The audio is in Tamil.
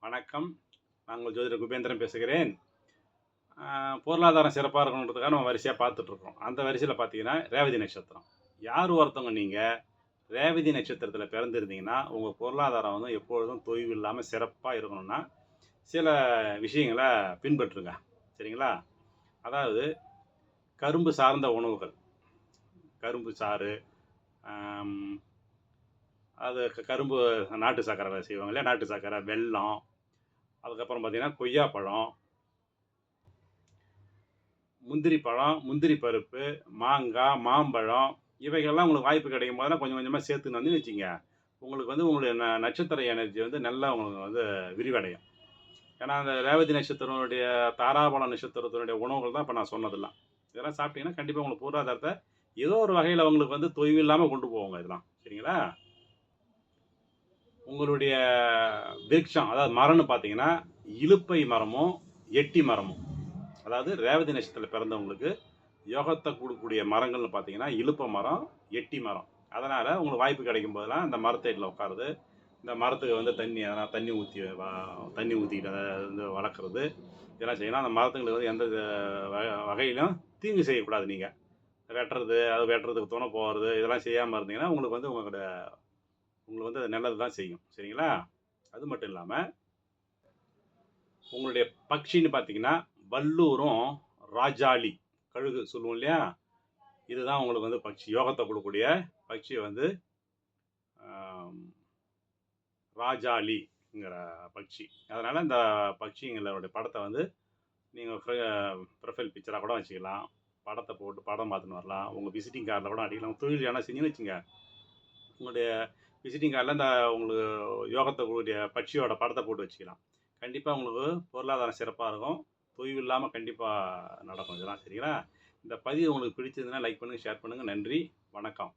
வணக்கம். நான் உங்கள் ஜோதிடர் குபேந்திரன் பேசுகிறேன். பொருளாதாரம் சிறப்பா இருக்கணுன்றதுக்காக நம்ம வரிசையா பார்த்துட்ருக்கோம். அந்த வரிசையில பார்த்தீங்கன்னா, ரேவதி நட்சத்திரம். யார் ஒருத்தவங்க நீங்க ரேவதி நட்சத்திரத்தில பிறந்திருந்தீங்கன்னா, உங்க பொருளாதாரம் வந்து எப்பொழுதும் தொய்வு இல்லாம சிறப்பா இருக்கணும்னா, சில விஷயங்கள பின்பற்றுங்க. சரிங்களா? அதாவது கரும்பு சார்ந்த உணவுகள். கரும்பு சாறு, அம் அது கரும்பு நாட்டு சர்க்கரைல செய்வாங்க இல்லையா? நாட்டு சர்க்கரை, வெல்லம், அதுக்கப்புறம் பார்த்தீங்கன்னா, கொய்யாப்பழம், முந்திரி பழம், முந்திரி பருப்பு, மாங்காய், மாம்பழம் இவைகள்லாம் உங்களுக்கு வாய்ப்பு கிடைக்கும் போதெல்லாம் கொஞ்சம் கொஞ்சமா சேர்த்துன்னு வந்து வச்சுக்கங்க. உங்களுக்கு வந்து உங்களுடைய நட்சத்திர எனர்ஜி வந்து நல்லா உங்களுக்கு வந்து விரிவடையும். ஏன்னா, அந்த ரேவதி நட்சத்திரனுடைய தாராபலம் நட்சத்திரத்தினுடைய உணவுகள் தான் இப்ப நான் சொன்னதெல்லாம். இதெல்லாம் சாப்பிட்டீங்கன்னா, கண்டிப்பா உங்களுக்கு பொருளாதாரத்த ஏதோ ஒரு வகையில உங்களுக்கு வந்து தொய்வு இல்லாம கொண்டு போகுங்க இதெல்லாம். சரிங்களா? உங்களுடைய விருட்சம் அதாவது மரம்னு பார்த்தீங்கன்னா, இலுப்பை மரமும், எட்டி மரமும். அதாவது ரேவதி நட்சத்திரத்தில பிறந்தவங்களுக்கு யோகத்த குடுக்கக்கூடிய மரங்கள்னு பார்த்தீங்கன்னா, இலுப்ப மரம், எட்டி மரம். அதனால உங்களுக்கு வாய்ப்பு கிடைக்கும் போதெல்லாம் இந்த மரத்தடியில உட்காருறது, இந்த மரத்துக்கு வந்து எதனா தண்ணி ஊத்திக்கிட்டு அத வந்து வளர்க்குறது, இதெல்லாம் செய்யலாம். அந்த மரத்துங்களுக்கு வந்து எந்த வகையிலும் தீங்கு செய்யக்கூடாது நீங்க. வெட்டுறது, அது வெட்டுறதுக்கு துணை போறது, இதெல்லாம் செய்யாம இருந்தீங்கன்னா, உங்களுக்கு வந்து உங்களுக்கு வந்து அது நல்லது தான் செய்யும். சரிங்களா? அது மட்டும் இல்லாம, உங்களுடைய பக்ஷின்னு பார்த்தீங்கன்னா, வல்லூரும், ராஜாளி, கழுகு சொல்லுவோம் இல்லையா? இதுதான் உங்களுக்கு வந்து பக்ஷி. யோகத்த குடுக்கக்கூடிய பக்ஷி வந்து ஆம் ராஜாளிங்கிற பக்ஷி. அதனால இந்த பக்ஷிங்களோட படத்த வந்து நீங்க ப்ரொஃபைல் பிக்சரா கூட வச்சுக்கலாம். படத்த போட்டு படம் பார்த்துன்னு வரலாம். உங்க விசிட்டிங் கார்ட்ல கூட அடிக்கலாம். தொழில் எதனா செஞ்சீங்கன்னு வச்சுக்கங்க, உங்களுடைய விசிட்டிங் கார்ட்ல இந்த உங்களுக்கு யோகத்த குடுக்கக்கூடிய பட்சியோட படத்த போட்டு வச்சுக்கலாம். கண்டிப்பா உங்களுக்கு பொருளாதாரம் சிறப்பா இருக்கும். தொய்வு இல்லாம கண்டிப்பா நடக்கும் இதெல்லாம். சரிங்களா? இந்த பதிவு உங்களுக்கு பிடிச்சிருந்ததுன்னா லைக் பண்ணுங்க, ஷேர் பண்ணுங்க. நன்றி. வணக்கம்.